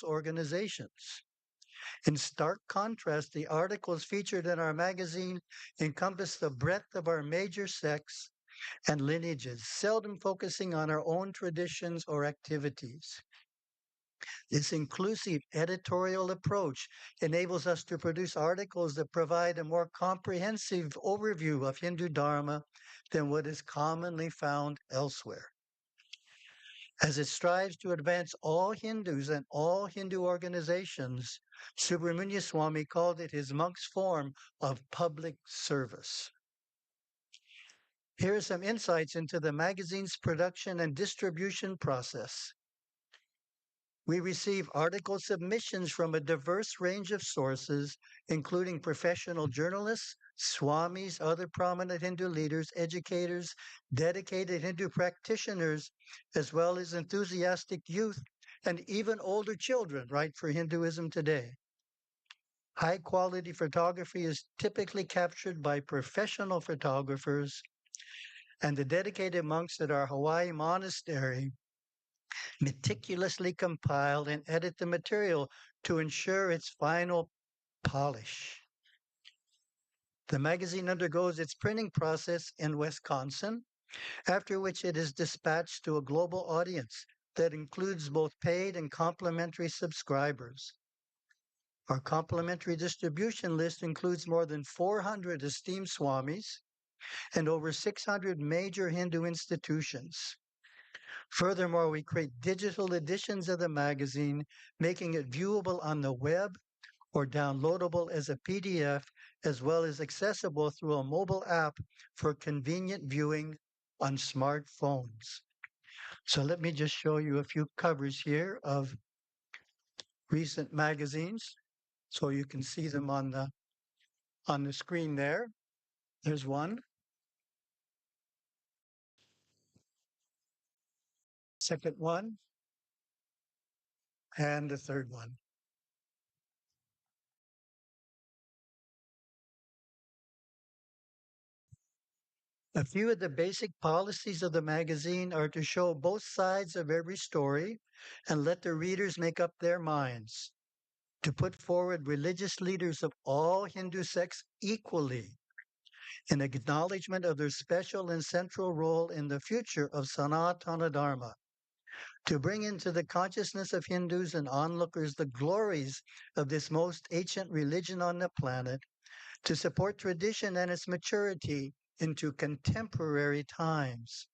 organizations. In stark contrast, the articles featured in our magazine encompass the breadth of our major sects and lineages, seldom focusing on our own traditions or activities. This inclusive editorial approach enables us to produce articles that provide a more comprehensive overview of Hindu Dharma than what is commonly found elsewhere. As it strives to advance all Hindus and all Hindu organizations, Subramanya Swami called it his monk's form of public service. Here are some insights into the magazine's production and distribution process. We receive article submissions from a diverse range of sources, including professional journalists, swamis, other prominent Hindu leaders, educators, dedicated Hindu practitioners, as well as enthusiastic youth and even older children write for Hinduism today. High quality photography is typically captured by professional photographers, and the dedicated monks at our Hawaii monastery meticulously compile and edit the material to ensure its final polish. The magazine undergoes its printing process in Wisconsin, after which it is dispatched to a global audience that includes both paid and complimentary subscribers. Our complimentary distribution list includes more than 400 esteemed swamis and over 600 major Hindu institutions. Furthermore, we create digital editions of the magazine, making it viewable on the web or downloadable as a PDF, as well as accessible through a mobile app for convenient viewing on smartphones. So let me just show you a few covers here of recent magazines so you can see them on the screen there. There's one. Second one, and the third one. A few of the basic policies of the magazine are to show both sides of every story and let the readers make up their minds, to put forward religious leaders of all Hindu sects equally in acknowledgement of their special and central role in the future of Sanatana Dharma, to bring into the consciousness of Hindus and onlookers the glories of this most ancient religion on the planet, to support tradition and its maturity into contemporary times.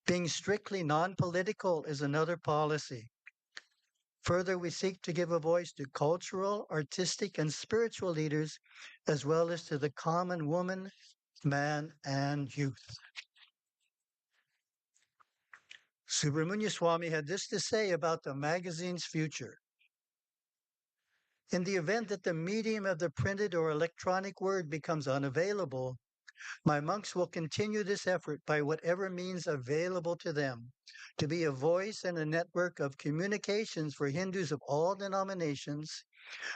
Being strictly non-political is another policy. Further, we seek to give a voice to cultural, artistic, and spiritual leaders, as well as to the common woman, man, and youth. Subramanya Swami had this to say about the magazine's future. In the event that the medium of the printed or electronic word becomes unavailable, my monks will continue this effort by whatever means available to them, to be a voice and a network of communications for Hindus of all denominations,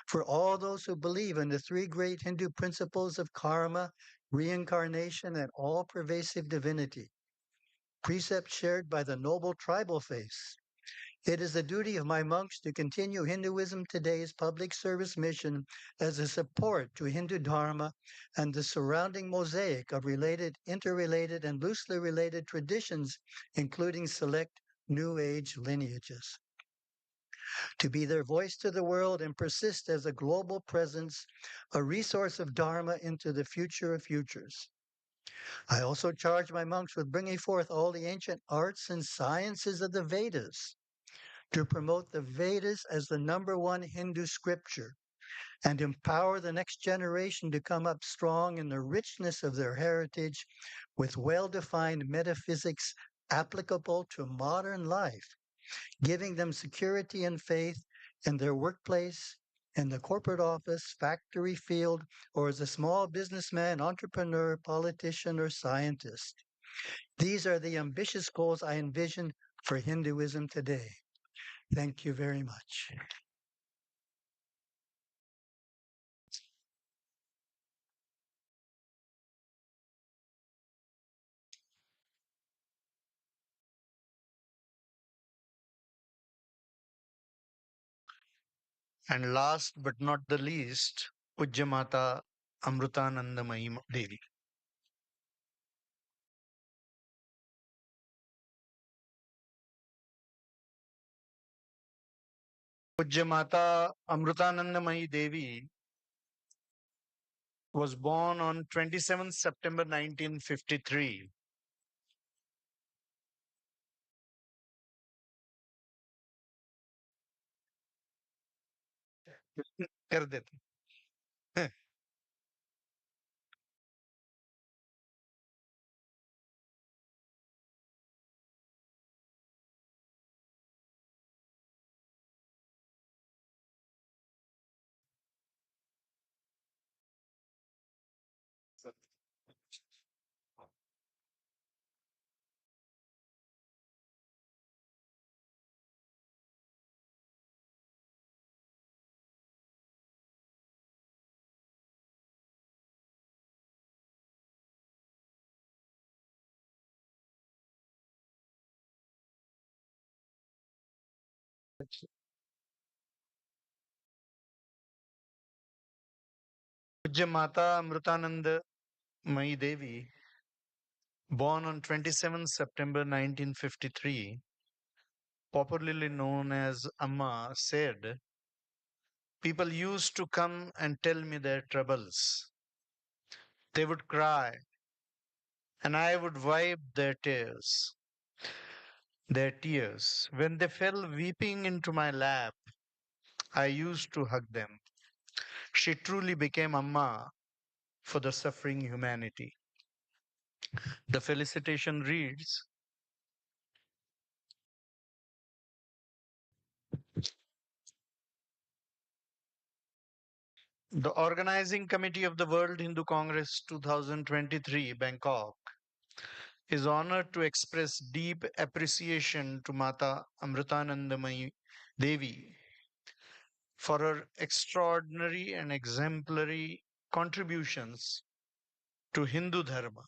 for all those who believe in the three great Hindu principles of karma, reincarnation, and all-pervasive divinity, precepts shared by the noble tribal faiths. It is the duty of my monks to continue Hinduism today's public service mission as a support to Hindu Dharma and the surrounding mosaic of related, interrelated, and loosely related traditions, including select New Age lineages. To be their voice to the world and persist as a global presence, a resource of Dharma into the future of futures. I also charge my monks with bringing forth all the ancient arts and sciences of the Vedas, to promote the Vedas as the number one Hindu scripture and empower the next generation to come up strong in the richness of their heritage with well-defined metaphysics applicable to modern life, giving them security and faith in their workplace, in the corporate office, factory field, or as a small businessman, entrepreneur, politician, or scientist. These are the ambitious goals I envision for Hinduism today. Thank you very much. And last but not the least, Pujyamata Amrutanandamayi Devi. Pujyamata Amrutanandamayi Devi was born on 27th September 1953. कर देते हैं। Pujyamata Amrutanandamayi Devi, born on 27th September 1953, popularly known as Amma, said, "People used to come and tell me their troubles. They would cry, and I would wipe their tears. When they fell weeping into my lap, I used to hug them." She truly became Amma for the suffering humanity. The felicitation reads, the organizing committee of the World Hindu Congress 2023, Bangkok, is honored to express deep appreciation to Mata Amritanandamayi Devi for her extraordinary and exemplary contributions to Hindu Dharma.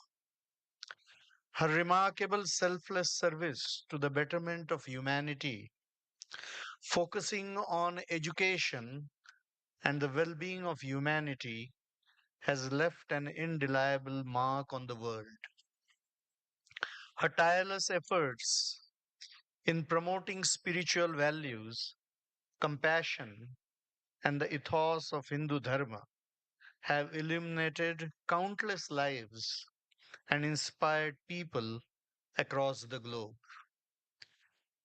Her remarkable selfless service to the betterment of humanity, focusing on education and the well being of humanity, has left an indelible mark on the world. Her tireless efforts in promoting spiritual values, compassion, and the ethos of Hindu Dharma have illuminated countless lives and inspired people across the globe.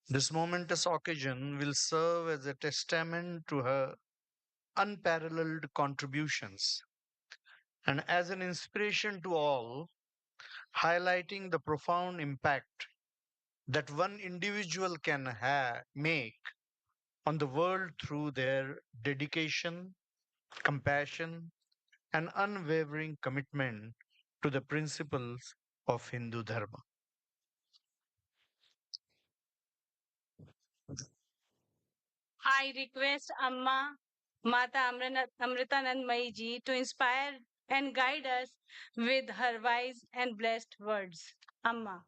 This momentous occasion will serve as a testament to her unparalleled contributions and as an inspiration to all, highlighting the profound impact that one individual can make on the world through their dedication, compassion, and unwavering commitment to the principles of Hindu Dharma. I request Amma Mata Amritanand Mai ji to inspire and guide us with her wise and blessed words. Amma.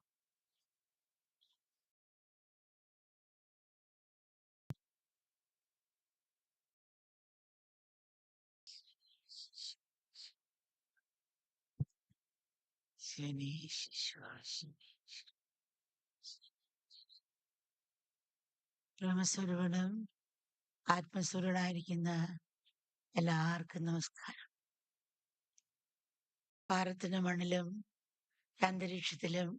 ബ്രഹ്മസ്വരൂപനും ആത്മസ്വരൂടായിരിക്കുന്ന എല്ലാവർക്കും നമസ്കാരം. ഭാരതത്തിന്റെ മണ്ണിലും അന്തരീക്ഷത്തിലും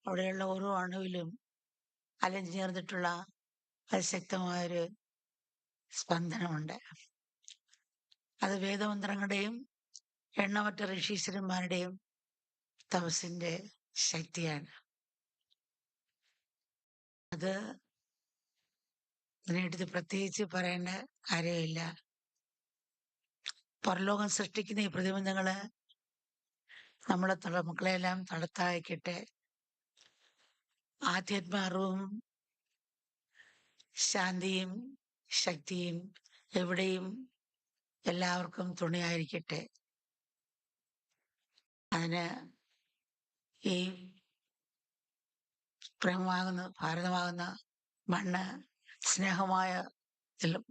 അവിടെയുള്ള ഓരോ അണുവിലും അലഞ്ഞു ചേർന്നിട്ടുള്ള അതിശക്തമായൊരു സ്പന്ദനമുണ്ട്. അത് വേദമന്ത്രങ്ങളുടെയും എണ്ണമറ്റ ഋഷീശ്വരന്മാരുടെയും തപസ്സിന്റെ ശക്തിയാണ്. അത് ഇതിനെടുത്ത് പ്രത്യേകിച്ച് പറയേണ്ട കാര്യമില്ല. പരലോകം സൃഷ്ടിക്കുന്ന ഈ പ്രതിബന്ധങ്ങള് നമ്മളെ മക്കളെല്ലാം തടത്തായിക്കട്ടെ. ആധ്യാത്മ അറിവും ശാന്തിയും ശക്തിയും എവിടെയും എല്ലാവർക്കും തുണയായിരിക്കട്ടെ. അതിന് ഈ പ്രേമമാകുന്ന ഭാരതമാകുന്ന മണ്ണ് സ്നേഹമായ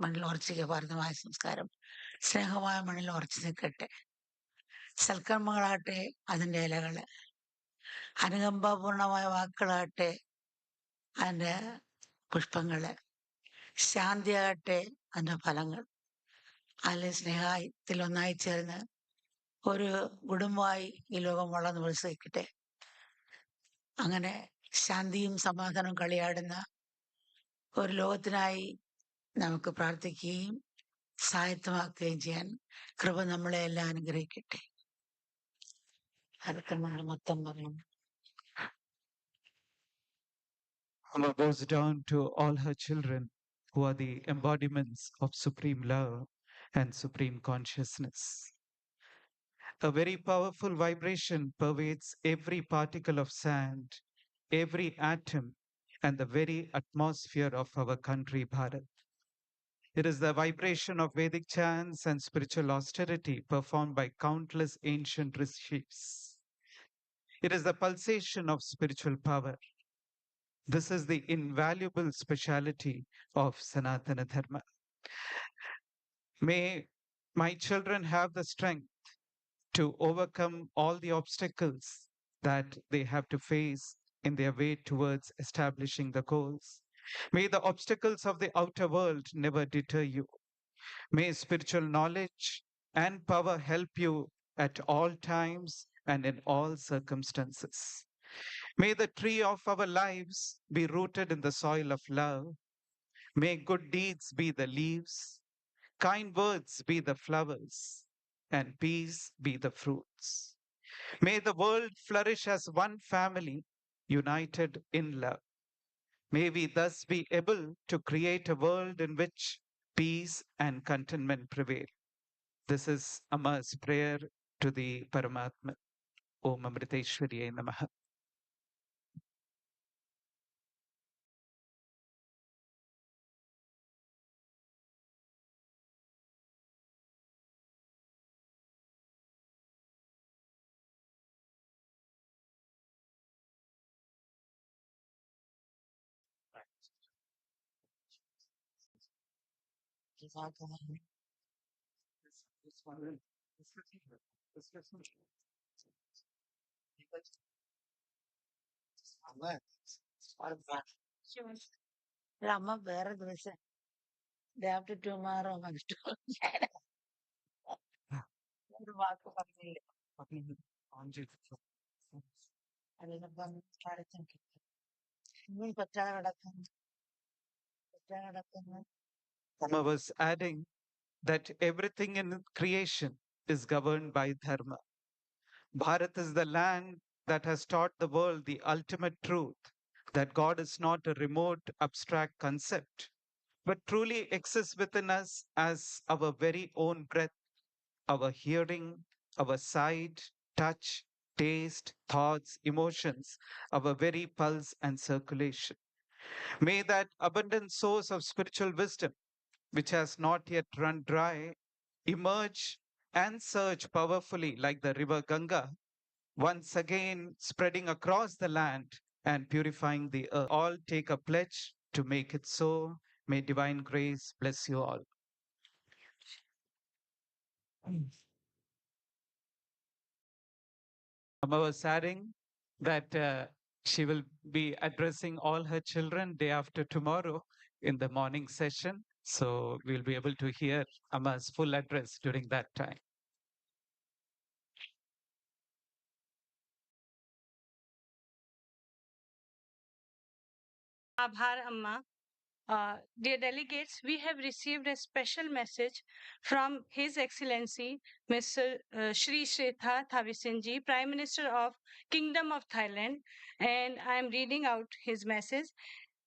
മണ്ണിൽ ഉറച്ചിക ഭാരതമായ സംസ്കാരം സ്നേഹമായ മണ്ണിൽ ഉറച്ചു നിൽക്കട്ടെ. സൽക്കർമ്മങ്ങളാകട്ടെ അതിൻ്റെ ഇലകള്, അനുകമ്പാപൂർണമായ വാക്കുകളാകട്ടെ അതിൻ്റെ പുഷ്പങ്ങള്, ശാന്തിയാകട്ടെ അതിൻ്റെ ഫലങ്ങൾ. അതിൽ സ്നേഹത്തിൽ ഒന്നായി ചേർന്ന് ഒരു കുടുംബമായി ഈ ലോകം വളർന്ന് വികസിക്കട്ടെ. അങ്ങനെ ശാന്തിയും സമാധാനവും കളിയാടുന്ന ഒരു ലോകത്തിനായി നമുക്ക് പ്രാർത്ഥിക്കുകയും സ്വായത്തമാക്കുകയും ചെയ്യാൻ കൃപ നമ്മളെ എല്ലാം അനുഗ്രഹിക്കട്ടെ. അതൊക്കെ നമ്മൾ മൊത്തം പറയും. Allah goes down to all her children who are the embodiments of supreme love and supreme consciousness. A very powerful vibration pervades every particle of sand, every atom, and the very atmosphere of our country, Bharat. It is the vibration of Vedic chants and spiritual austerity performed by countless ancient rishis. It is the pulsation of spiritual power. This is the invaluable speciality of Sanatana Dharma. May my children have the strength to overcome all the obstacles that they have to face in their way towards establishing the goals. May the obstacles of the outer world never deter you. May spiritual knowledge and power help you at all times and in all circumstances. May the tree of our lives be rooted in the soil of love. May good deeds be the leaves, kind words be the flowers, and peace be the fruits. May the world flourish as one family, united in love. May we thus be able to create a world in which peace and contentment prevail. This is Amma's prayer to the Paramatma. Om Amriteshwariye Namaha. അമ്മ വേറെ ദിവസം day after tomorrow ഒരു വാക്ക് പറഞ്ഞില്ല. അതിനിപ്പം കാലത്തും കിട്ടും. ഇനിയും പറ്റാതെ കിടക്കുന്നു. Amma was adding that everything in creation is governed by dharma. Bharat is the land that has taught the world the ultimate truth that God is not a remote, abstract concept, but truly exists within us as our very own breath, our hearing, our sight, touch, taste, thoughts, emotions, our very pulse and circulation. May that abundant source of spiritual wisdom, which has not yet run dry, emerge and surge powerfully like the river Ganga, once again spreading across the land and purifying the earth. All take a pledge to make it so. May divine grace bless you all. Amma was adding that she will be addressing all her children day after tomorrow in the morning session. So we'll be able to hear Amma's full address during that time. Abhar Amma. Dear delegates, we have received a special message from His Excellency Mr. Shri Sretha Thavisinji, Prime Minister of Kingdom of Thailand, and I am reading out his message.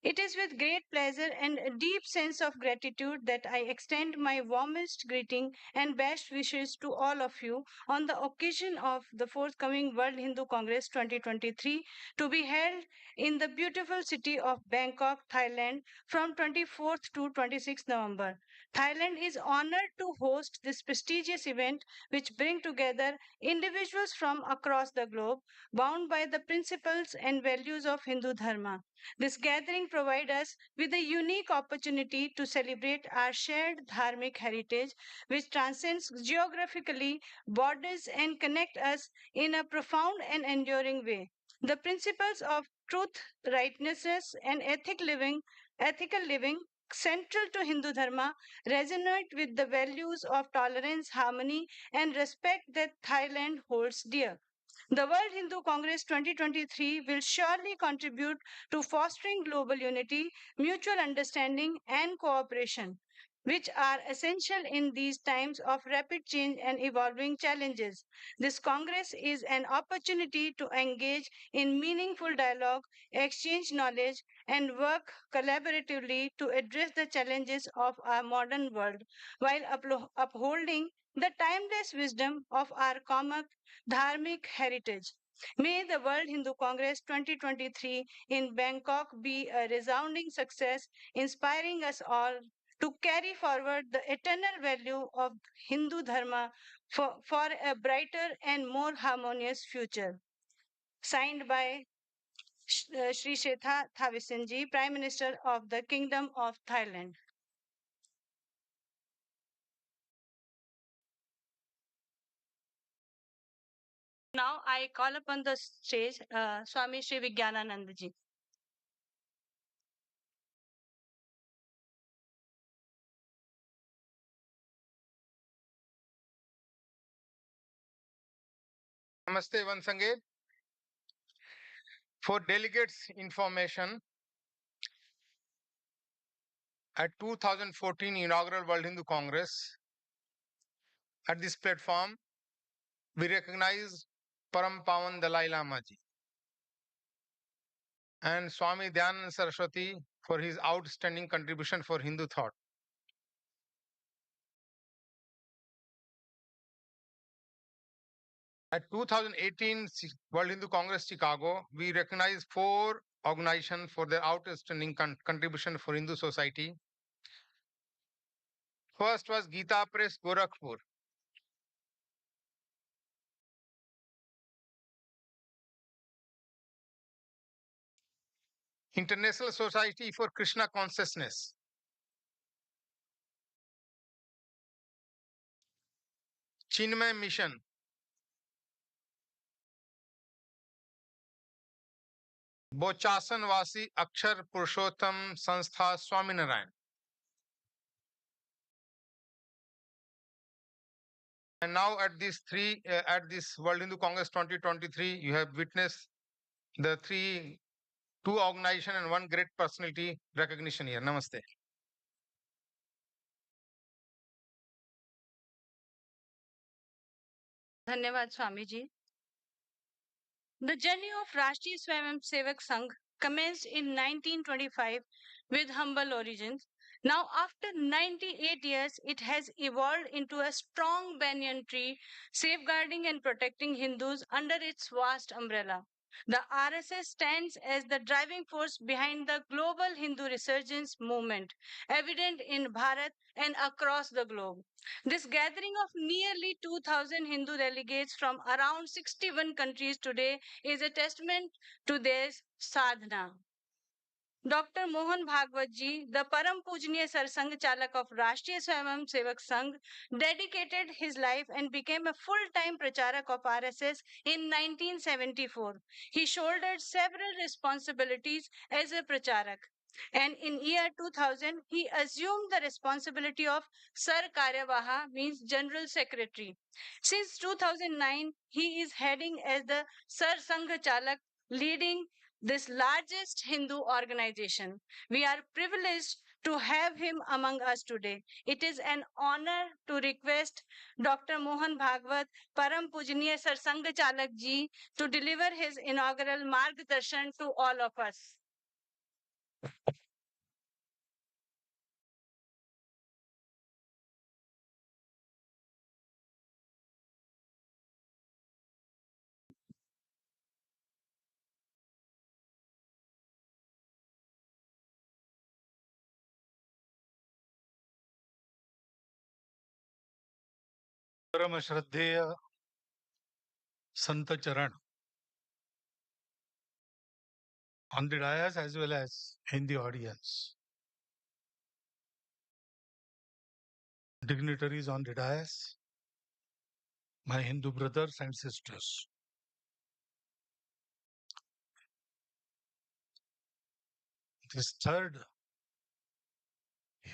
It is with great pleasure and a deep sense of gratitude that I extend my warmest greeting and best wishes to all of you on the occasion of the forthcoming World Hindu Congress 2023 to be held in the beautiful city of Bangkok, Thailand from 24th to 26th November. Thailand is honored to host this prestigious event which bring together individuals from across the globe bound by the principles and values of Hindu Dharma. This gathering and provide us with a unique opportunity to celebrate our shared dharmic heritage, which transcends geographically borders and connect us in a profound and enduring way. The principles of truth, righteousness, and ethical living central to Hindu Dharma resonate with the values of tolerance, harmony, and respect that Thailand holds dear. The World Hindu Congress 2023 will surely contribute to fostering global unity, mutual understanding, and cooperation, which are essential in these times of rapid change and evolving challenges. This Congress is an opportunity to engage in meaningful dialogue, exchange knowledge, and work collaboratively to address the challenges of our modern world while upholding the timeless wisdom of our common dharmic heritage. May the World Hindu Congress 2023 in Bangkok be a resounding success, inspiring us all to carry forward the eternal value of Hindu Dharma for a brighter and more harmonious future. Signed by Sri Shetha Thavisinji, Prime Minister of the Kingdom of Thailand. Now I call upon the stage Swami Sri Vijnanananda ji. Namaste once again. For delegates' information, at 2014 Inaugural World Hindu Congress, at this platform, we recognize Param Pawan Dalai Lama ji and Swami Dhyanand Saraswati for his outstanding contribution for Hindu thought. At 2018 World Hindu Congress Chicago, we recognize 4 organizations for their outstanding contribution for Hindu society. First was Gita Press Gorakhpur. International Society for Krishna Consciousness. Chinmay Mission. बोचासनवासी अक्षर पुरुषोत्तम संस्था Swaminarayan. And now at this World Hindu Congress 2023, you have witnessed the two organization and one great personality recognition here. Namaste. धन्यवाद Swami ji. The journey of Rashtriya Swayamsevak Sangh commenced in 1925 with humble origins. Now, after 98 years, it has evolved into a strong banyan tree, safeguarding and protecting Hindus under its vast umbrella. The RSS stands as the driving force behind the global Hindu resurgence movement, evident in Bharat and across the globe. This gathering of nearly 2,000 Hindu delegates from around 61 countries today is a testament to their sadhana. Dr. Mohan Bhagwat ji, the Param Pujniya Sarsang Chalak of Rashtriya Swayamsevak Sangh, dedicated his life and became a full-time pracharak of RSS in 1974. He shouldered several responsibilities as a pracharak. And in year 2000, he assumed the responsibility of Sar Karyavaha, means General Secretary. Since 2009, he is heading as the Sar Sangh Chalak, leading this largest Hindu organization. We are privileged to have him among us today. It is an honor to request Dr. Mohan Bhagwat, Param Pujniya Sarsang Chalak ji, to deliver his inaugural Margdarshan to all of us. परम श्रद्धेय संत चरण on the dais as well as in the audience. Dignitaries on the dais, my Hindu brothers and sisters. This third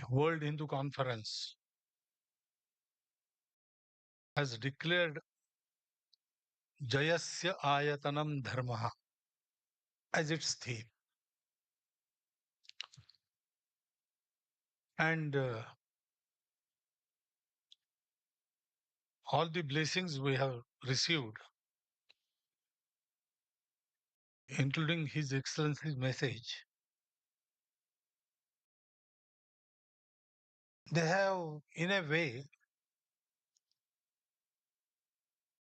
World Hindu Conference has declared Jayasya Ayatanam Dharmaha as its theme. And all the blessings we have received, including His Excellency's message, they have, in a way,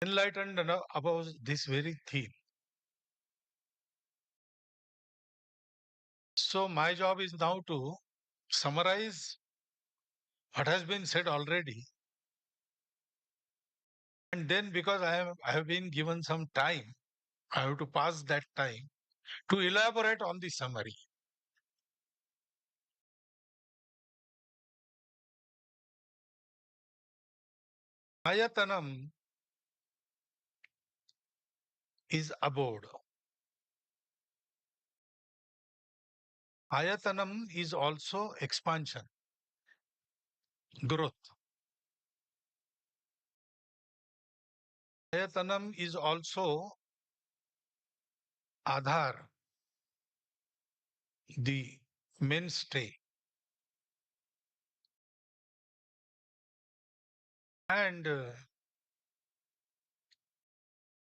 enlightened about this very theme. So my job is now to summarize what has been said already. And then because I have been given some time, I have to pass that time to elaborate on the summary. Ayatanam is abode. Ayatanam is also expansion, growth. Ayatanam is also Adhar, the mainstay. And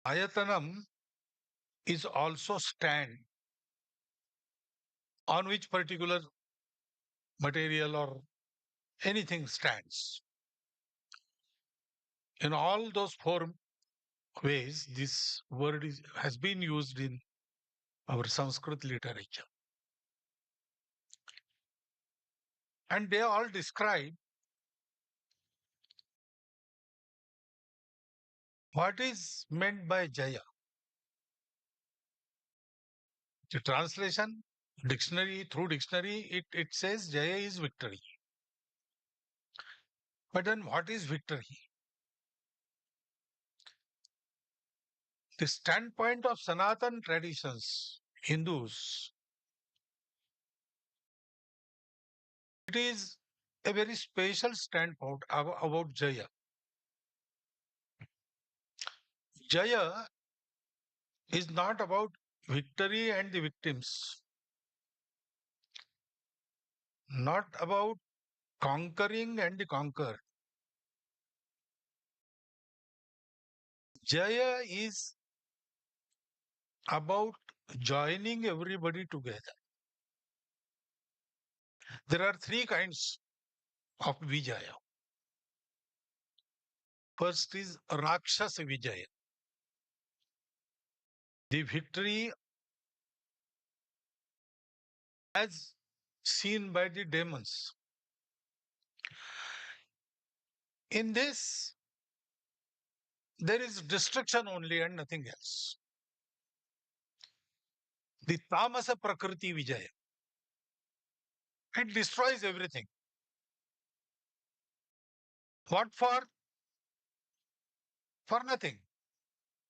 Ayatanam is also stand on which particular material or anything stands. In all those four ways, this word has been used in our Sanskrit literature. And they all describe what is meant by Jaya. The translation, through dictionary, it says Jaya is victory. But then what is victory? The standpoint of Sanatan traditions, Hindus, it is a very special standpoint about Jaya. Jaya is not about victory and the victims, not about conquering and the conquered. Jaya is about joining everybody together. There are three kinds of Vijaya. First is Rakshasa Vijaya, the victory as seen by the demons. In this, there is destruction only and nothing else. The Tamasa Prakriti Vijaya, it destroys everything. What for? For nothing.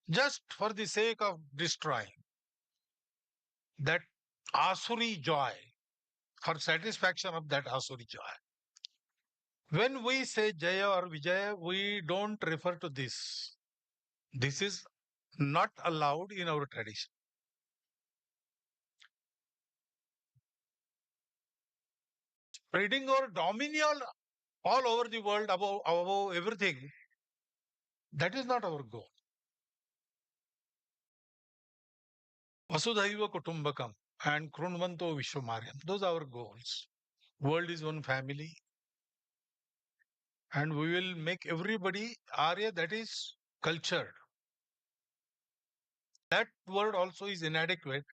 Just for the sake of destroying. That Asuri joy, for satisfaction of that Asuri joy. When we say Jaya or Vijaya, we don't refer to this. This is not allowed in our tradition. Spreading our dominion all over the world above everything, that is not our goal. Vasudhaiva Kutumbakam and Krunvanto Vishwamaryam, those are our goals. World is one family, and we will make everybody Arya, that is cultured. That word also is inadequate,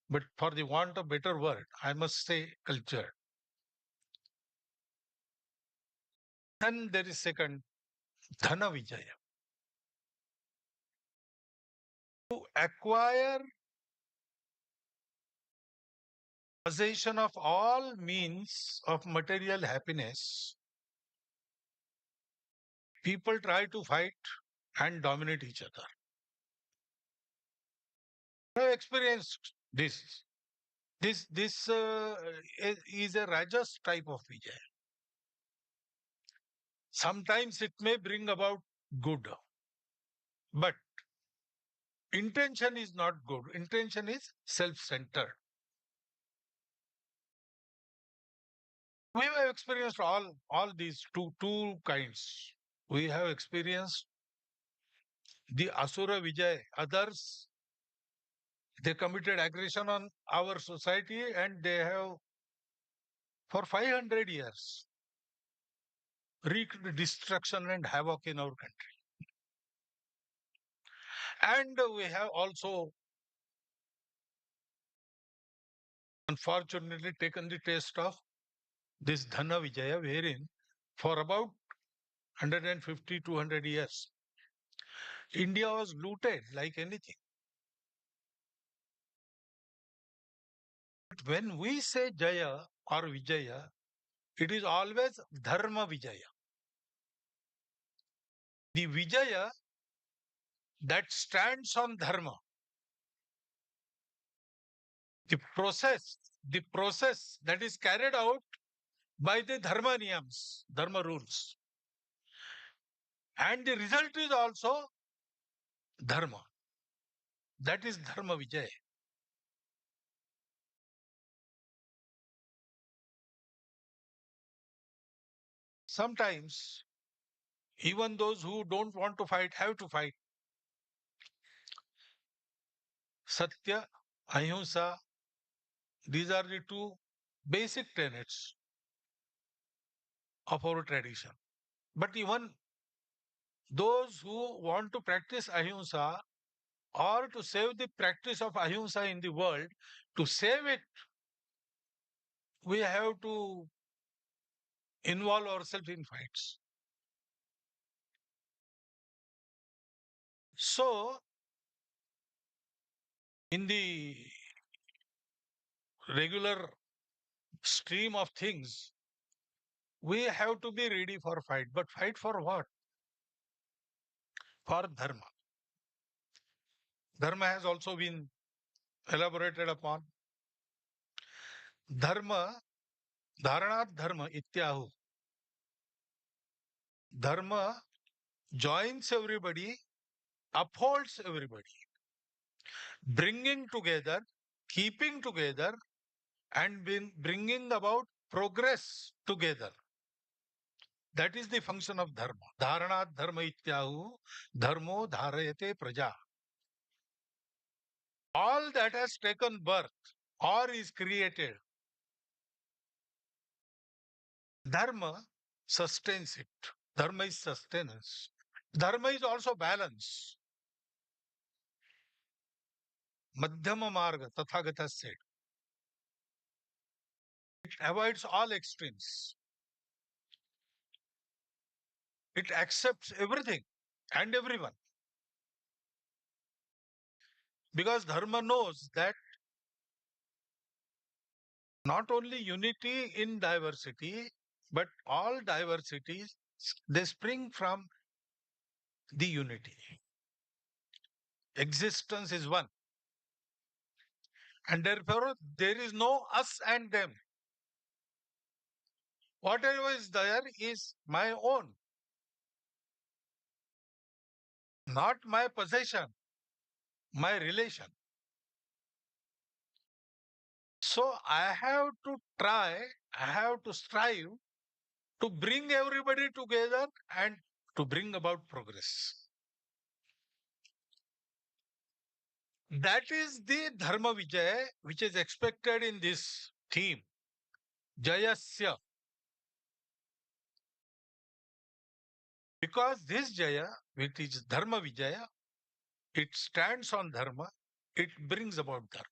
but for the want of better word, I must say cultured. Then there is second, Dhana Vijaya. To acquire possession of all means of material happiness, people try to fight and dominate each other. I have experienced this. This is a Rajas type of Vijay. Sometimes it may bring about good, but intention is not good. Intention is self-centered. We have experienced all these two kinds. We have experienced the Asura Vijay. Others, they committed aggression on our society and they have, for 500 years, wreaked destruction and havoc in our country. And we have also, unfortunately, taken the taste of this Dhana Vijaya, wherein for about 150, 200 years, India was looted like anything. But when we say Jaya or Vijaya, it is always Dharma Vijaya. The Vijaya that stands on Dharma. The process that is carried out by the Dharma Niyams, Dharma rules. And the result is also Dharma. That is Dharma Vijay. Sometimes, even those who don't want to fight have to fight. Satya, Ahimsa, these are the two basic tenets of our tradition. But even those who want to practice Ahimsa or to save the practice of Ahimsa in the world, to save it, we have to involve ourselves in fights. So, in the regular stream of things, we have to be ready for fight. But fight for what? For Dharma. Dharma has also been elaborated upon. Dharma, Dharanat Dharma Ityahu. Dharma joins everybody, upholds everybody, bringing together, keeping together, and bringing about progress together. That is the function of Dharma. Dharanat Dharma Ityahu, Dharmo Dharayate Praja. All that has taken birth or is created, Dharma sustains it. Dharma is sustenance. Dharma is also balance. Madhyama Marga, Tathagata said. It avoids all extremes. It accepts everything and everyone. Because Dharma knows that not only unity in diversity, but all diversities, they spring from the unity. Existence is one. And therefore, there is no us and them. Whatever is there is my own, not my possession, my relation. So I have to try, I have to strive to bring everybody together and to bring about progress. That is the Dharma Vijay which is expected in this theme. Jayasya. Because this Jaya, which is Dharma Vijaya, it stands on Dharma, it brings about Dharma.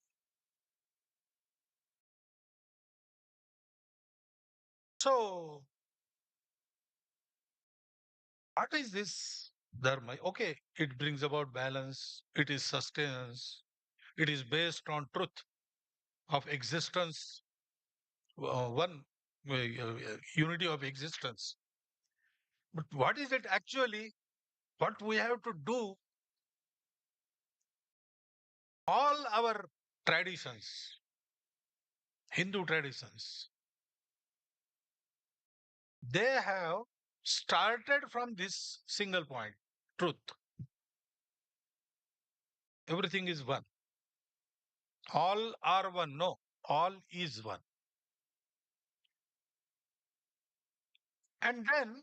So, what is this Dharma? Okay, it brings about balance, it is sustenance, it is based on truth of existence one unity of existence. But what is it actually? What we have to do? All our traditions, Hindu traditions, they have started from this single point, truth. Everything is one. All are one. No, all is one. And then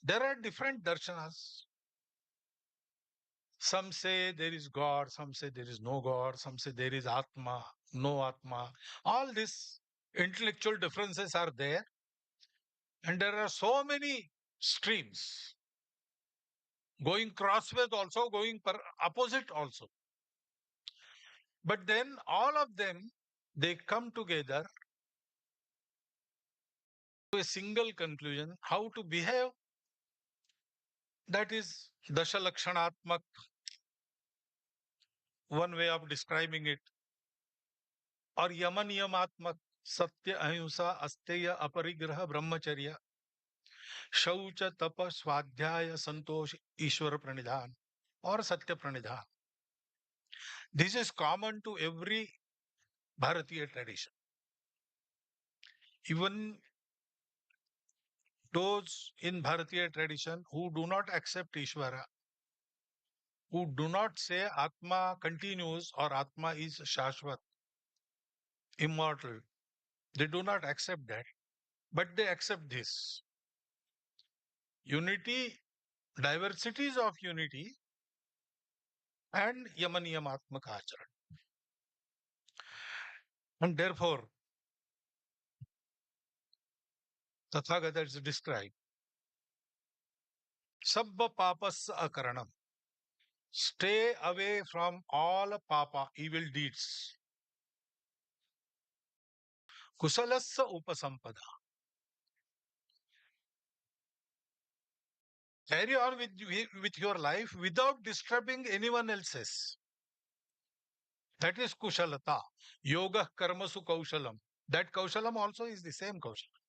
there are different darshanas. Some say there is God, some say there is no God, some say there is Atma, no Atma. All these intellectual differences are there. And there are so many streams going crossways also, going opposite also. But then all of them, they come together to a single conclusion, how to behave. That is Dashalakshanatmak, one way of describing it. Or Yamanyamatmak, Satya Ahimsa Asteya Aparigraha Brahmacharya, Shaucha Tapa Swadhyaya Santosh Ishwara Pranidhan, or Satya Pranidhan. This is common to every Bharatiya tradition. Even those in Bharatiya tradition who do not accept Ishvara, who do not say Atma continues or Atma is Shashvat, immortal, they do not accept that, but they accept this. Unity, diversities of unity, and Yamanyamatmaka Acharan. And therefore, Tathagata is described. Sabba papas akaranam. Stay away from all papa, evil deeds. Kusalassa upasampada. Carry on with your life without disturbing anyone else's. That is kushalata. Yoga karmasu kaushalam. That kaushalam also is the same kaushalam.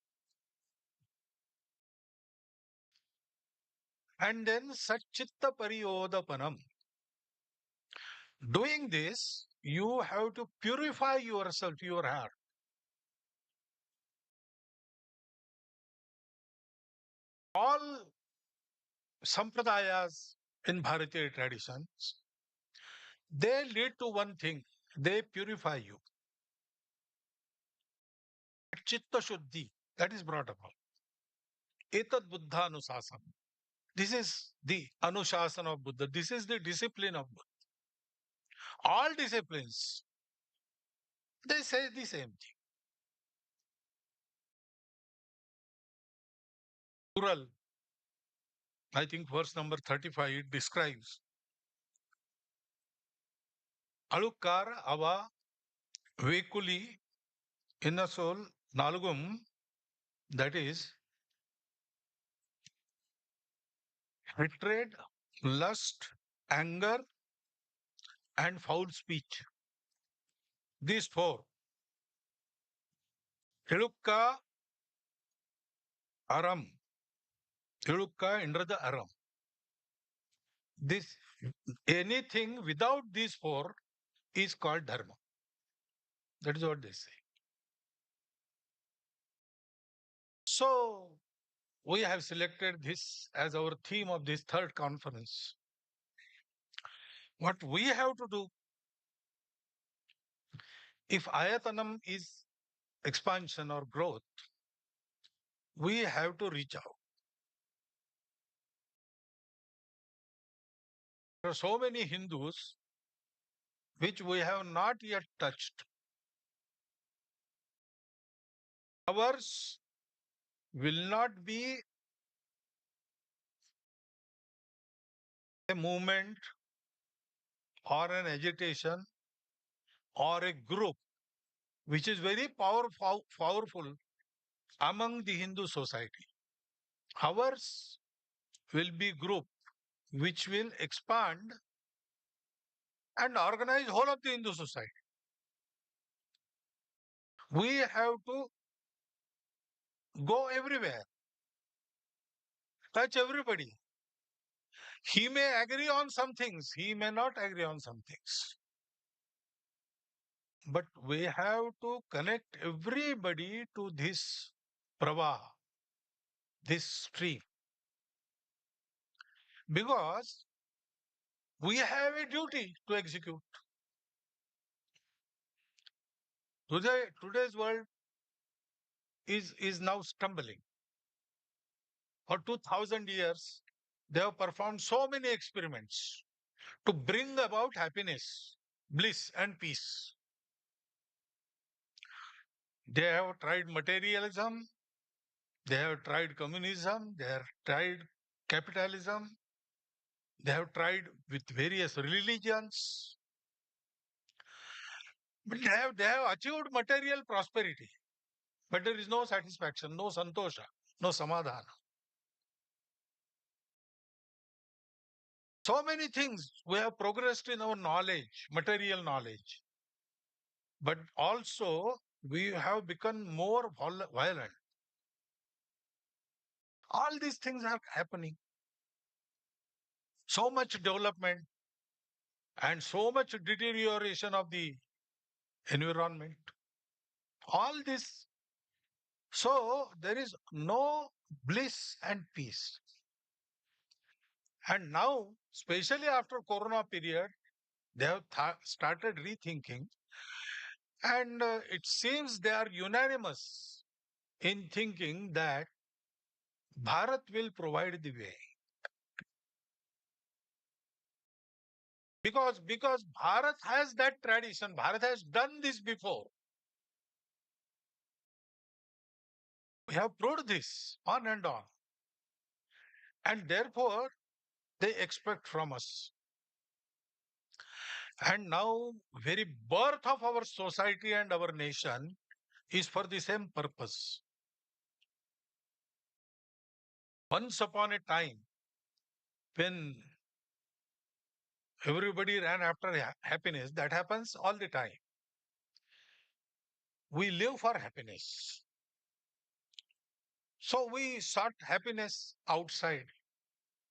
And then satchitta pariyodapanam. Doing this, you have to purify yourself, your heart. All sampradayas in Bharatiya traditions, they lead to one thing. They purify you. Chitta shuddhi, that is brought about. Etad buddha anusasana. This is the anushasana of Buddha. This is the discipline of Buddha. All disciplines, they say the same thing. Plural, I think verse number 35, it describes Alukar ava vekuli innasol nalugum, that is hatred, lust, anger, and foul speech. These four. Elukka aram. Elukka under the aram. This anything without these four is called dharma. That is what they say. So we have selected this as our theme of this third conference. What we have to do, if ayatanam is expansion or growth, we have to reach out. There are so many Hindus which we have not yet touched. Ours will not be a movement or an agitation or a group which is very powerful among the Hindu society. Ours will be group which will expand and organize whole of the Hindu society. We have to go everywhere, touch everybody. He may agree on some things, he may not agree on some things. But we have to connect everybody to this prava, this stream, because we have a duty to execute. Today's world is now stumbling. For 2000 years, they have performed so many experiments to bring about happiness, bliss, and peace. They have tried materialism, they have tried communism, they have tried capitalism, they have tried with various religions, but they have achieved material prosperity. But there is no satisfaction, no santosha, no samadhana. So many things we have progressed in our knowledge, material knowledge, but also we have become more violent. All these things are happening. So much development and so much deterioration of the environment. All this. So there is no bliss and peace. And now, especially after Corona period, they have started rethinking, and it seems they are unanimous in thinking that Bharat will provide the way. Because Bharat has that tradition, Bharat has done this before. We have proved this on and on. And therefore, they expect from us. And now, very birth of our society and our nation is for the same purpose. Once upon a time, when everybody ran after happiness, that happens all the time. We live for happiness. So we sought happiness outside,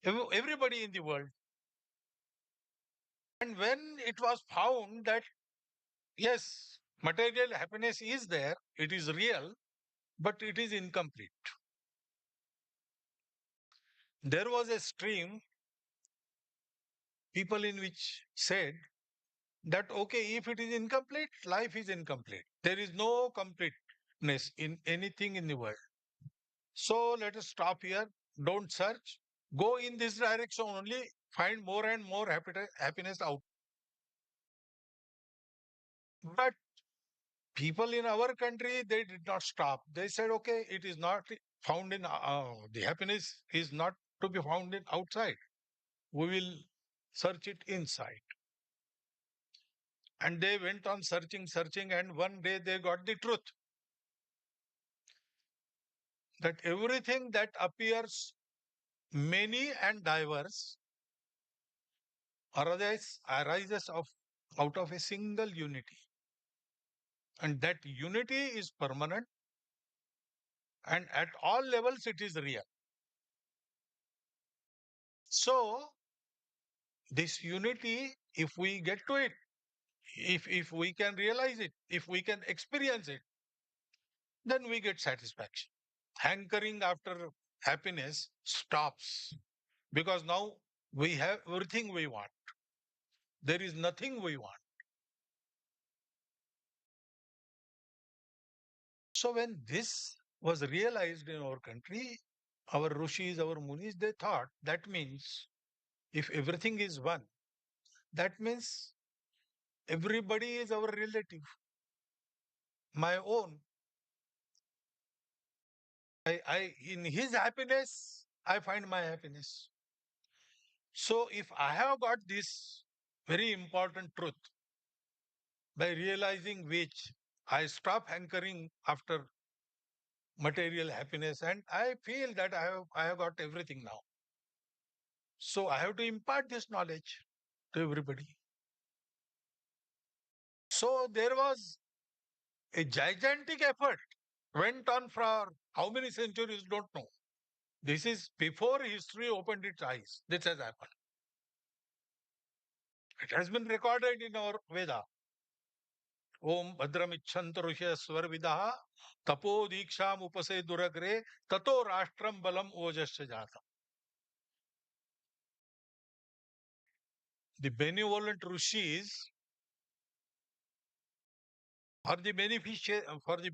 everybody in the world. And when it was found that, yes, material happiness is there, it is real, but it is incomplete. There was a stream, people in which said that, okay, if it is incomplete, life is incomplete. There is no completeness in anything in the world. So let us stop here. Don't search. Go in this direction only. Find more and more happiness out. But people in our country, they did not stop. They said, okay, it is not found in, the happiness is not to be found in outside. We will search it inside. And they went on searching, and one day they got the truth that everything that appears many and diverse arises out of a single unity. And that unity is permanent, and at all levels it is real. So, this unity, if we get to it, if we can realize it, if we can experience it, then we get satisfaction. Hankering after happiness stops, because now we have everything we want. There is nothing we want. So when this was realized in our country, our rishis, our munis, they thought that means if everything is one, that means everybody is our relative, my own. I in his happiness, I find my happiness. So if I have got this very important truth, by realizing which I stop hankering after material happiness, and I feel that I have got everything now. So I have to impart this knowledge to everybody. So there was a gigantic effort went on for how many centuries, don't know. This is before history opened its eyes. This has happened. It has been recorded in our Veda. Om Bhadramichantu Rishya Vidaha Tapo Diksham Upase Duragre Tato Rashtram Balam Ojasya Jata. The benevolent rishis, for the for the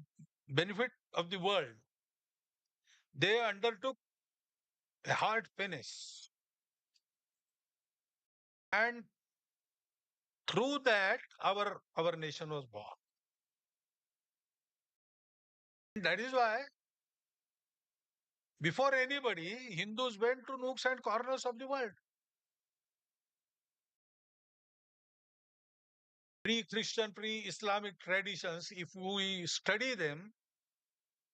benefit of the world, they undertook a hard penance. And through that, our nation was born. And that is why, before anybody, Hindus went to nooks and corners of the world. Pre-Christian, pre-Islamic traditions, if we study them,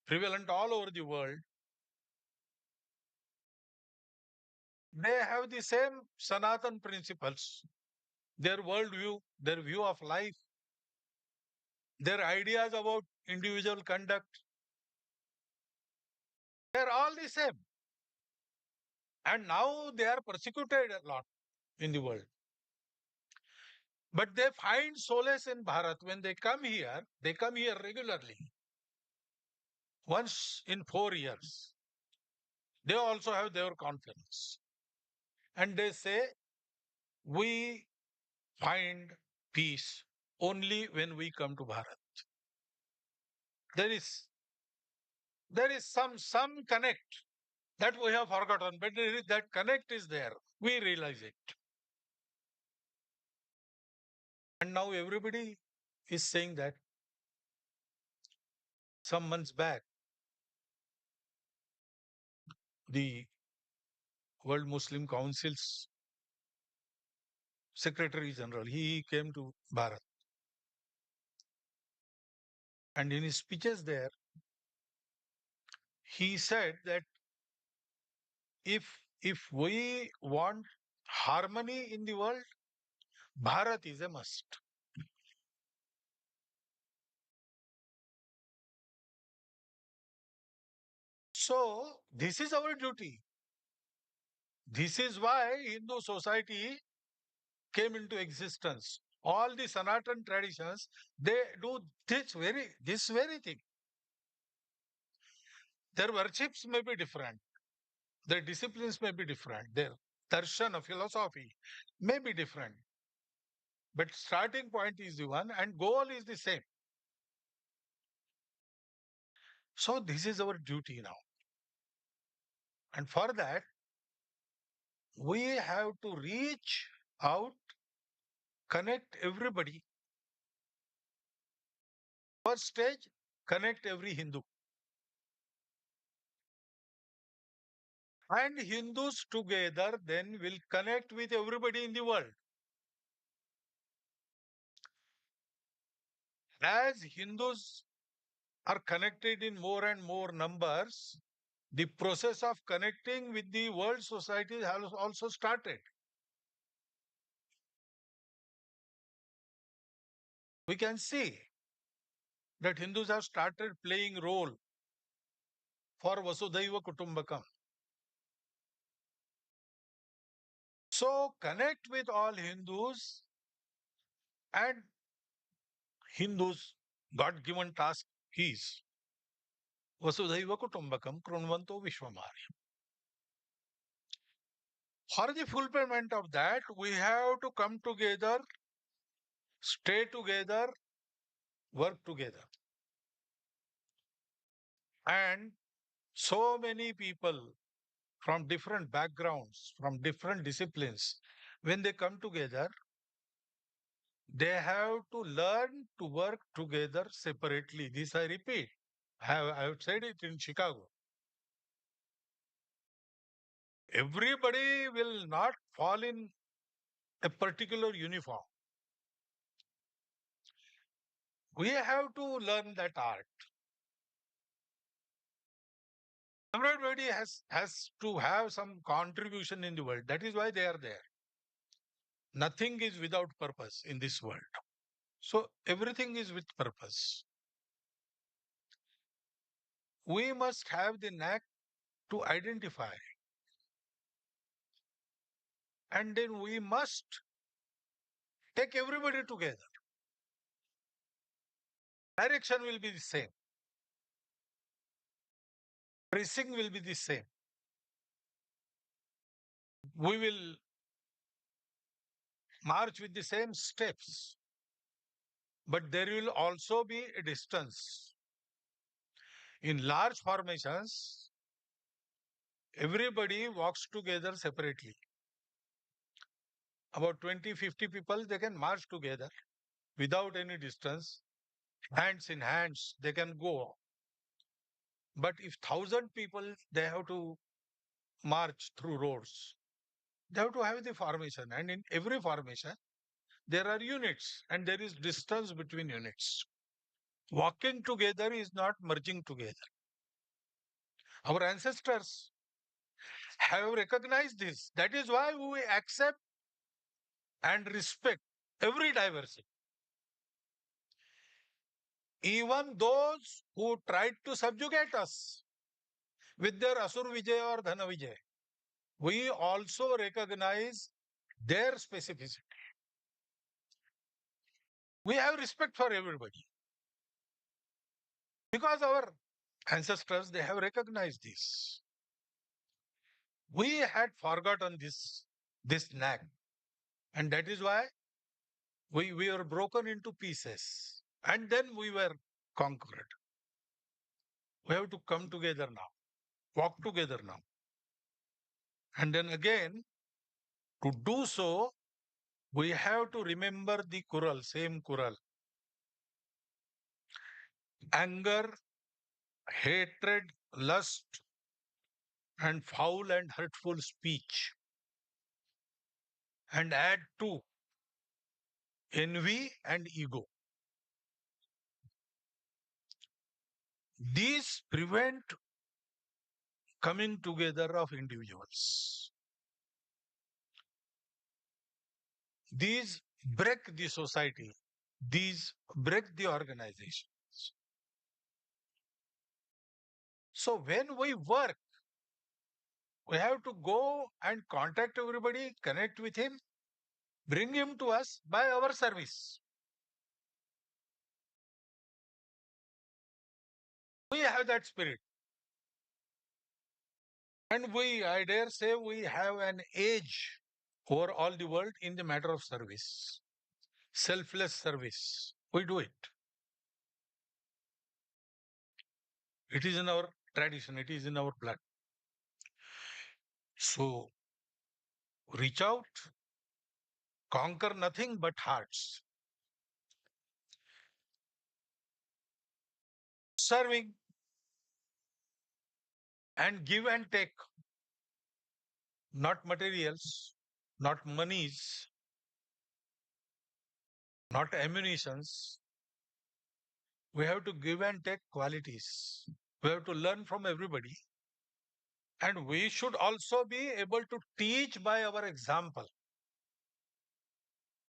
prevalent all over the world, they have the same Sanatan principles, their worldview, their view of life, their ideas about individual conduct. They're all the same. And now they are persecuted a lot in the world. But they find solace in Bharat when they come here regularly, once in 4 years. They also have their conference. And they say, we find peace only when we come to Bharat. There is some connect that we have forgotten, but that connect is there. We realize it. And now everybody is saying that. Some months back, the World Muslim Council's Secretary General, he came to Bharat. And in his speeches there, he said that if we want harmony in the world, Bharat is a must. So this is our duty. This is why Hindu society came into existence. All the Sanatan traditions, they do this very thing. Their worships may be different. Their disciplines may be different. Their darshan, philosophy, may be different. But starting point is the one and goal is the same. So this is our duty now. And for that, we have to reach out, connect everybody. First stage, connect every Hindu. And Hindus together then will connect with everybody in the world. As Hindus are connected in more and more numbers, the process of connecting with the world society has also started. We can see that Hindus have started playing role for Vasudhaiva Kutumbakam. So connect with all Hindus, and Hindus' God-given task is Vasudhaiva Kutumbakam Krunvanto Vishwamari. For the fulfillment of that, we have to come together, stay together, work together. And so many people from different backgrounds, from different disciplines, when they come together, they have to learn to work together separately. This I repeat. I have said it in Chicago. Everybody will not fall in a particular uniform. We have to learn that art. Everybody has to have some contribution in the world. That is why they are there. Nothing is without purpose in this world. So everything is with purpose. we must have the knack to identify, and then we must take everybody together. Direction will be the same, pricing will be the same. We will march with the same steps, but there will also be a distance. In large formations, everybody walks together separately. About 20, 50 people, they can march together without any distance, hands in hands, they can go. But if 1,000 people, they have to march through roads, they have to have the formation. And in every formation, there are units and there is distance between units. Walking together is not merging together. Our ancestors have recognized this. That is why we accept and respect every diversity. Even those who tried to subjugate us with their Asur Vijay or Dhana Vijay, we also recognize their specificity. We have respect for everybody because our ancestors, they have recognized this. We had forgotten this knack, and that is why we were broken into pieces and then we were conquered. We have to come together now, walk together now. And then again, to do so, we have to remember the Kural, same Kural. Anger, hatred, lust, and foul and hurtful speech. And add to envy and ego. These prevent coming together of individuals. These break the society. These break the organizations. So when we work, we have to go and contact everybody, connect with him, bring him to us by our service. We have that spirit. And I dare say, we have an edge over all the world in the matter of service. Selfless service. We do it. It is in our tradition. It is in our blood. So reach out, conquer nothing but hearts. Serving and give and take. Not materials, not monies, not ammunitions. We have to give and take qualities. We have to learn from everybody. And we should also be able to teach by our example.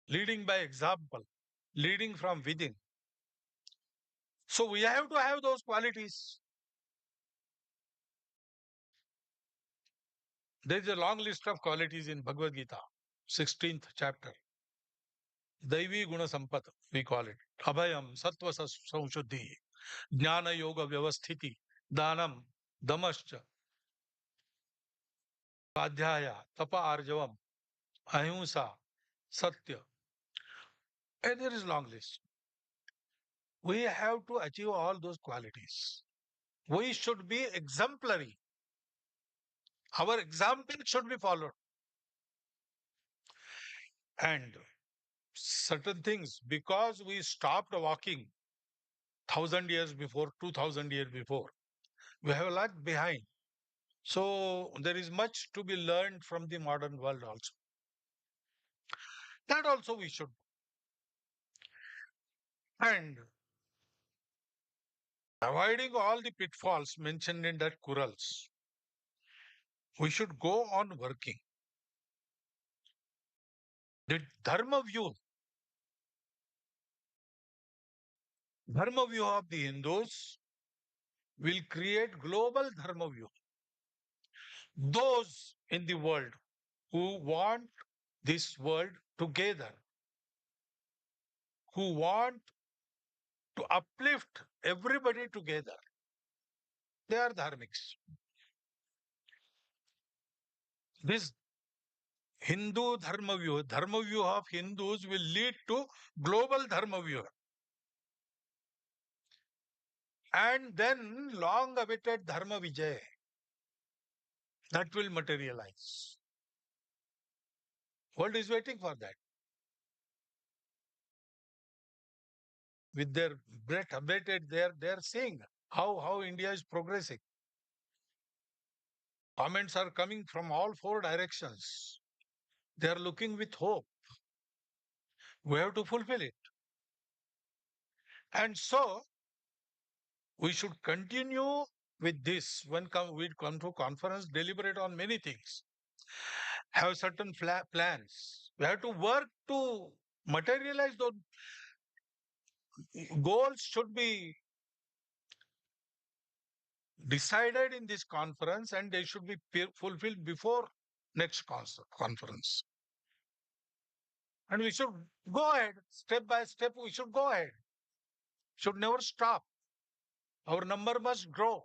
Leading by example, leading from within. So we have to have those qualities. There is a long list of qualities in Bhagavad Gita, 16th chapter. Daivi Guna Sampat, we call it. Abhayam, Sattva Samshuddhi, Jnana Yoga Vyavasthiti, Danam, Damascha, Adhyaya, Tapa Arjavam, Ahimsa, Satya. And there is long list. We have to achieve all those qualities. We should be exemplary. Our example should be followed. And certain things, because we stopped walking 1,000 years before, 2,000 years before, we have lagged behind. So there is much to be learned from the modern world also. That also we should. And avoiding all the pitfalls mentioned in that Kurals, we should go on working. The Dharma view of the Hindus will create global dharma view. Those in the world who want this world together, who want to uplift everybody together, they are dharmics. This Hindu dharma view of Hindus will lead to global dharma view. And then long awaited dharma vijay, that will materialize. World is waiting for that. With their breath abated, they are seeing how India is progressing. Comments are coming from all four directions. They are looking with hope. We have to fulfill it. And so we should continue with this when we come to conference, deliberate on many things, have certain plans. We have to work to materialize those goals should be decided in this conference and they should be fulfilled before next conference. And we should go ahead, step by step, we should go ahead. Should never stop. Our number must grow.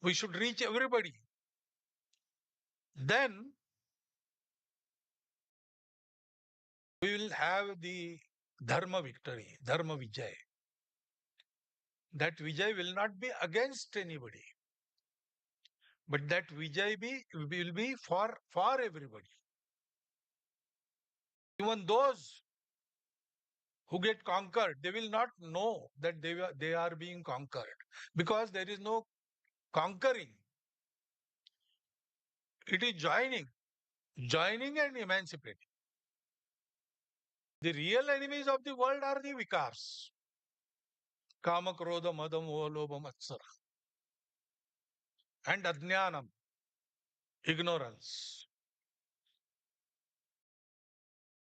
We should reach everybody. Then we will have the dharma victory, dharma vijay. That vijay will not be against anybody, but that vijay will be for everybody. Even those who get conquered, they will not know that they are being conquered because there is no conquering. It is joining and emancipating. The real enemies of the world are the vikars. Kama, Krodha, Madam, Lobha, Matsara. And Ajnanam, ignorance.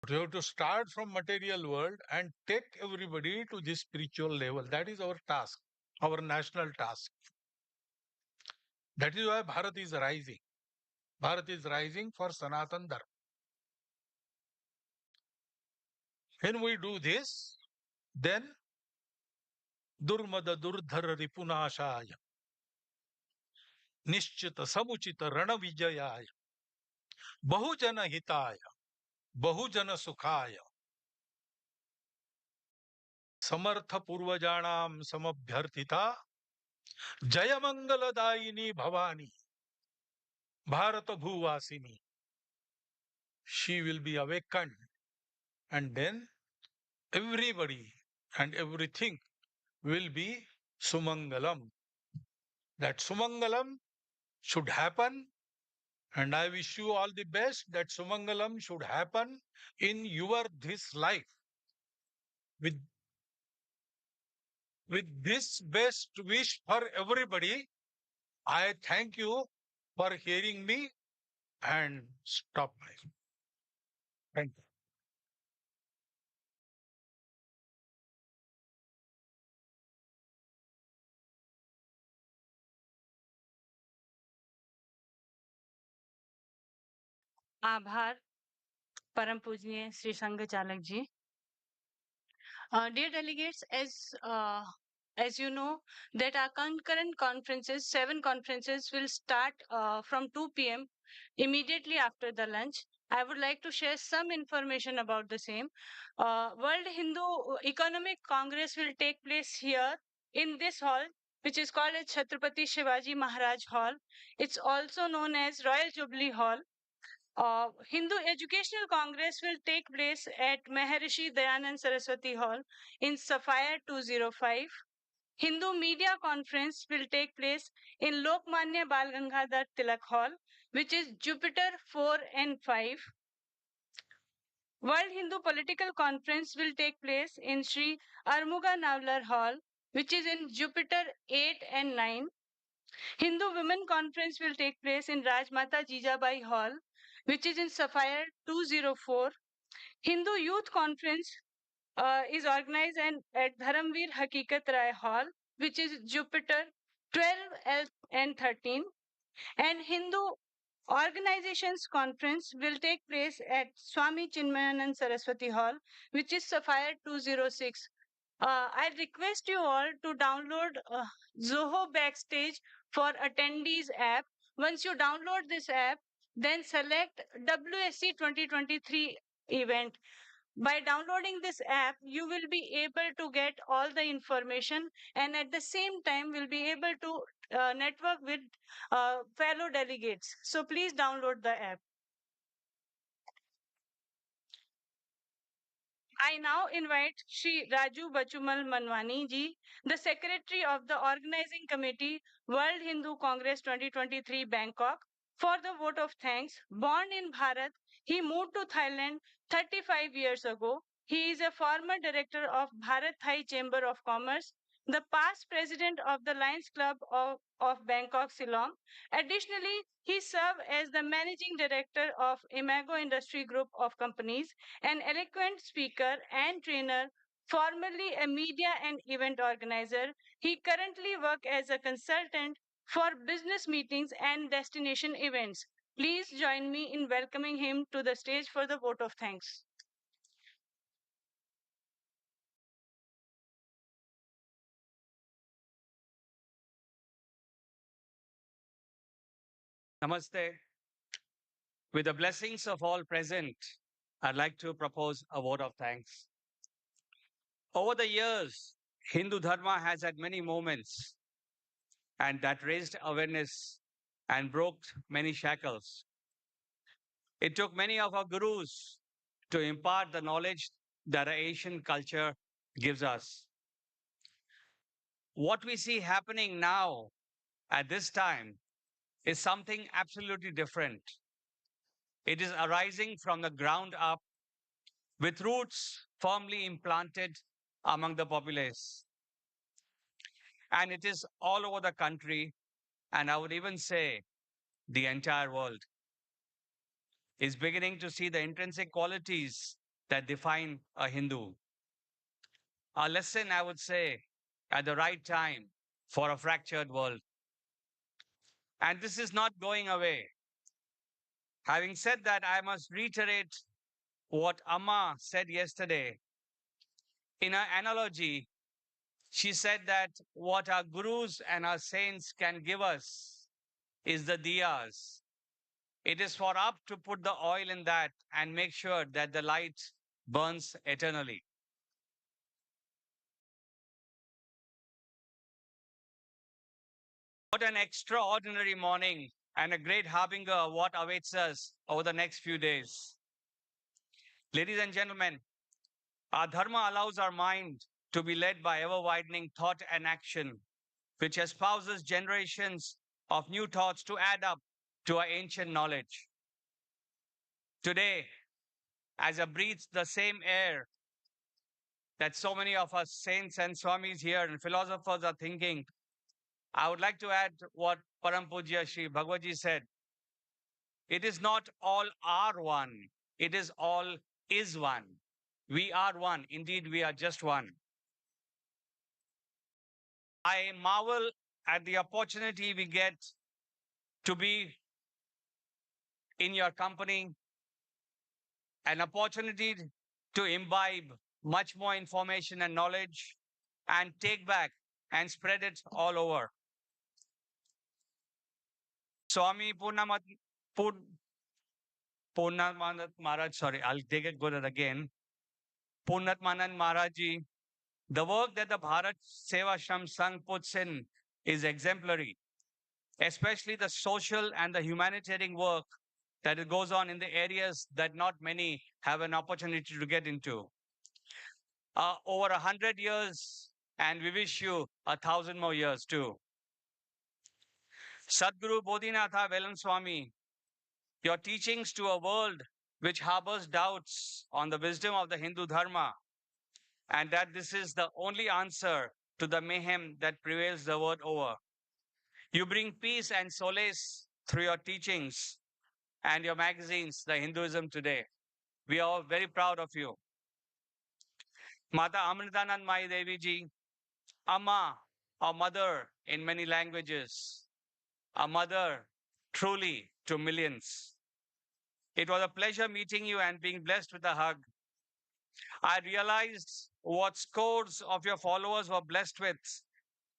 We have to start from material world and take everybody to this spiritual level. That is our task, our national task. That is why Bharat is rising. Bharat is rising for Sanatan Dharma. When we do this, then Durmada Durdhara Ripunashaya, Nishchita Samuchita Rana Vijayaya, Bahujana Hitaya, Bahujana Sukhaya, Samartha Purvajanam Samabhyarthita, Jayamangaladayini Bhavani, Bharata Bhuvasini. She will be awakened, and then everybody and everything will be Sumangalam. That Sumangalam should happen, and I wish you all the best. That Sumangalam should happen in your this life. With this best wish for everybody, I thank you for hearing me and stop my. Thank you. आभार परम पूजनीय श्री संघ चालक जी. Dear delegates, as you know, that our concurrent conferences, 7 conferences, will start from 2 p.m. immediately after the lunch. I would like to share some information about the same. World Hindu Economic Congress will take place here in this hall, which is called as Chhatrapati Shivaji Maharaj Hall. It's also known as Royal Jubilee Hall. Hindu Educational Congress will take place at Maharishi Dayanand Saraswati Hall in Sapphire 205. Hindu Media Conference will take place in Lokmanya Bal Gangadhar Tilak Hall, which is Jupiter 4 and 5. World Hindu Political Conference will take place in Sri Armuga Navlar Hall, which is in Jupiter 8 and 9. Hindu Women Conference will take place in Rajmata Jijabai Hall, which is in Sapphire 204. Hindu Youth Conference is organized at Dharamveer Hakikat Rai Hall, which is Jupiter, 12, and 13. And Hindu Organizations Conference will take place at Swami Chinmayanand Saraswati Hall, which is Sapphire 206. I request you all to download Zoho Backstage for Attendees app. Once you download this app, then select WSC 2023 event. By downloading this app, you will be able to get all the information, and at the same time will be able to network with fellow delegates. So please download the app. I now invite Shri Raju Bachumal Manwani ji, the Secretary of the Organizing Committee, World Hindu Congress 2023 Bangkok, for the vote of thanks. Born in Bharat, he moved to Thailand 35 years ago. He is a former director of Bharat Thai Chamber of Commerce, the past president of the Lions Club of Bangkok, Shillong. Additionally, he served as the managing director of Imago Industry Group of Companies, an eloquent speaker and trainer, formerly a media and event organizer. He currently works as a consultant for business meetings and destination events. Please join me in welcoming him to the stage for the vote of thanks. Namaste. With the blessings of all present, I'd like to propose a vote of thanks. Over the years, Hindu Dharma has had many moments and that raised awareness and broke many shackles. It took many of our gurus to impart the knowledge that our Asian culture gives us. What we see happening now at this time is something absolutely different. It is arising from the ground up with roots firmly implanted among the populace. And it is all over the country, and I would even say the entire world is beginning to see the intrinsic qualities that define a Hindu. A lesson, I would say, at the right time for a fractured world. And this is not going away. Having said that, I must reiterate what Amma said yesterday. In her analogy, she said that what our gurus and our saints can give us is the diyas. It is for us to put the oil in that and make sure that the light burns eternally. What an extraordinary morning and a great harbinger of what awaits us over the next few days. Ladies and gentlemen, our dharma allows our mind to be led by ever-widening thought and action, which espouses generations of new thoughts to add up to our ancient knowledge. Today, as I breathe the same air that so many of us saints and swamis here and philosophers are thinking, I would like to add what Param Pujya Shri Bhagwatji said. It is not all are one, it is all is one. We are one, indeed we are just one. I marvel at the opportunity we get to be in your company, an opportunity to imbibe much more information and knowledge and take back and spread it all over. Swami Purnatmanand Maharaj, sorry, I'll take it good again. Purnatmanand Maharaj ji, the work that the Bharat Seva Shram Sangh puts in is exemplary, especially the social and the humanitarian work that it goes on in the areas that not many have an opportunity to get into. Over 100 years, and we wish you 1,000 more years too. Sadguru Bodhinatha Velan Swami, your teachings to a world which harbors doubts on the wisdom of the Hindu Dharma, and that this is the only answer to the mayhem that prevails the world over. You bring peace and solace through your teachings and your magazines, the Hinduism Today. We are all very proud of you. Mata Amritanand Mai Devi ji, Amma, a mother in many languages, a mother truly to millions. It was a pleasure meeting you and being blessed with a hug. I realized what scores of your followers were blessed with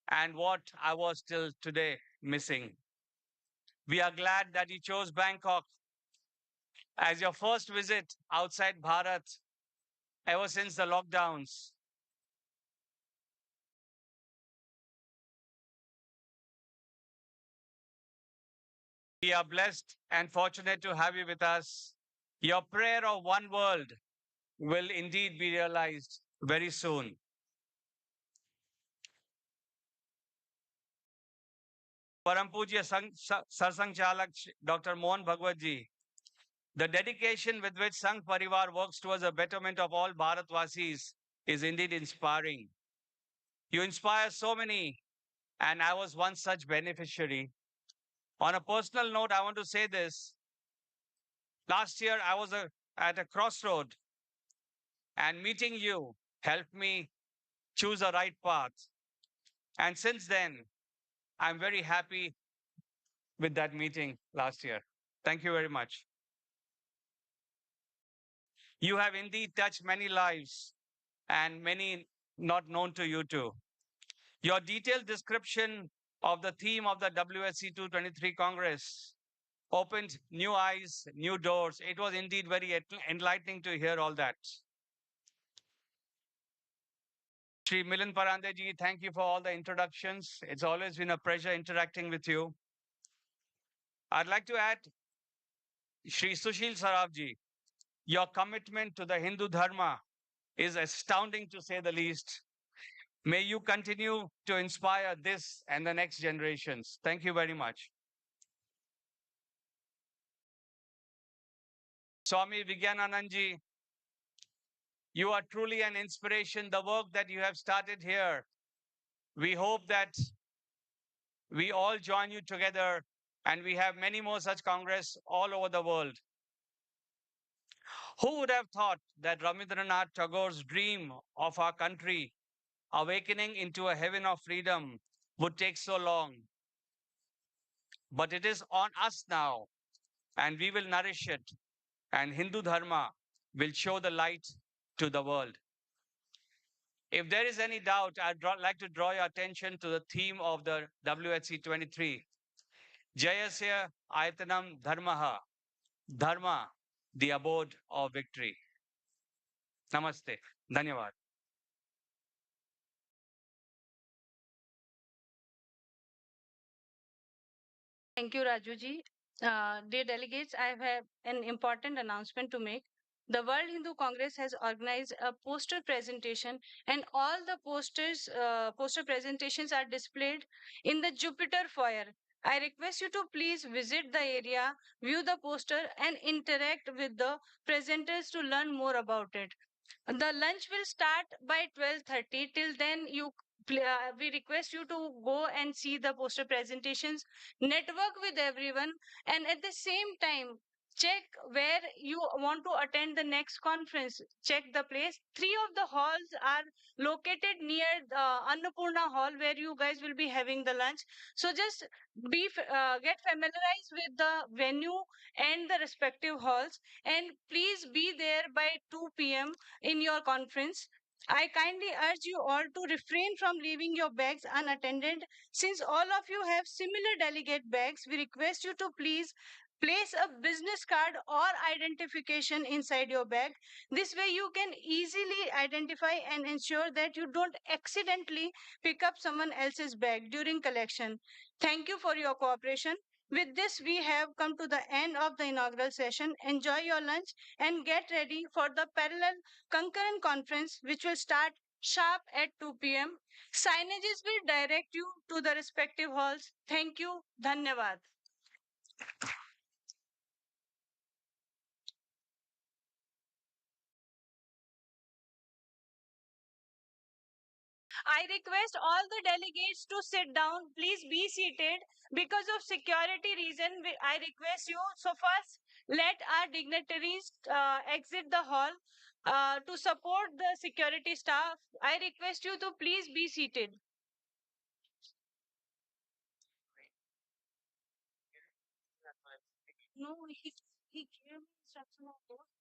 and what I was till today missing. We are glad that you chose Bangkok as your first visit outside Bharat ever since the lockdowns. We are blessed and fortunate to have you with us. Your prayer of one world will indeed be realized very soon. Param Pujya Sarsang Chalak Dr. Mohan Bhagwat ji, the dedication with which Sangh Parivar works towards the betterment of all Bharatvasis is indeed inspiring. You inspire so many, and I was one such beneficiary. On a personal note, I want to say this. Last year, I was at a crossroad, and meeting you helped me choose a right path. And since then, I'm very happy with that meeting last year. Thank you very much. You have indeed touched many lives and many not known to you too. Your detailed description of the theme of the WSC 223 Congress opened new eyes, new doors. It was indeed very enlightening to hear all that. Shri Milan Parande ji, thank you for all the introductions. It's always been a pleasure interacting with you. I'd like to add, Shri Sushil Saraf ji, your commitment to the Hindu Dharma is astounding to say the least. May you continue to inspire this and the next generations. Thank you very much. Swami Vigyananand ji, you are truly an inspiration. The work that you have started here, we hope that we all join you together and we have many more such congress all over the world. Who would have thought that Rabindranath Tagore's dream of our country awakening into a heaven of freedom would take so long? But it is on us now, and we will nourish it, and Hindu Dharma will show the light to the world. If there is any doubt, like to draw your attention to the theme of the WHC 23. Jayasya Ayatanam Dharmaha, Dharma, the abode of victory. Namaste. Dhanyavad. Thank you, Raju ji. Dear delegates, I have an important announcement to make. The World Hindu Congress has organized a poster presentation, and all the poster presentations are displayed in the Jupiter foyer. I request you to please visit the area, view the poster, and interact with the presenters to learn more about it. The lunch will start by 12:30. Till then, we request you to go and see the poster presentations, network with everyone, and at the same time, check where you want to attend the next conference. Check the place. Three of the halls are located near the Annapurna Hall, where you guys will be having the lunch. So just get familiarized with the venue and the respective halls, and please be there by 2 p.m. in your conference. I kindly urge you all to refrain from leaving your bags unattended. Since all of you have similar delegate bags, we request you to please place a business card or identification inside your bag. This way, you can easily identify and ensure that you don't accidentally pick up someone else's bag during collection. Thank you for your cooperation. With this, we have come to the end of the inaugural session. Enjoy your lunch and get ready for the parallel concurrent conference, which will start sharp at 2 p.m. Signages will direct you to the respective halls. Thank you. Dhanyavad. I request all the delegates to sit down. Please be seated. Because of security reason, I request you. So first, let our dignitaries exit the hall. To support the security staff, I request you to please be seated. No, he gave me instruction of those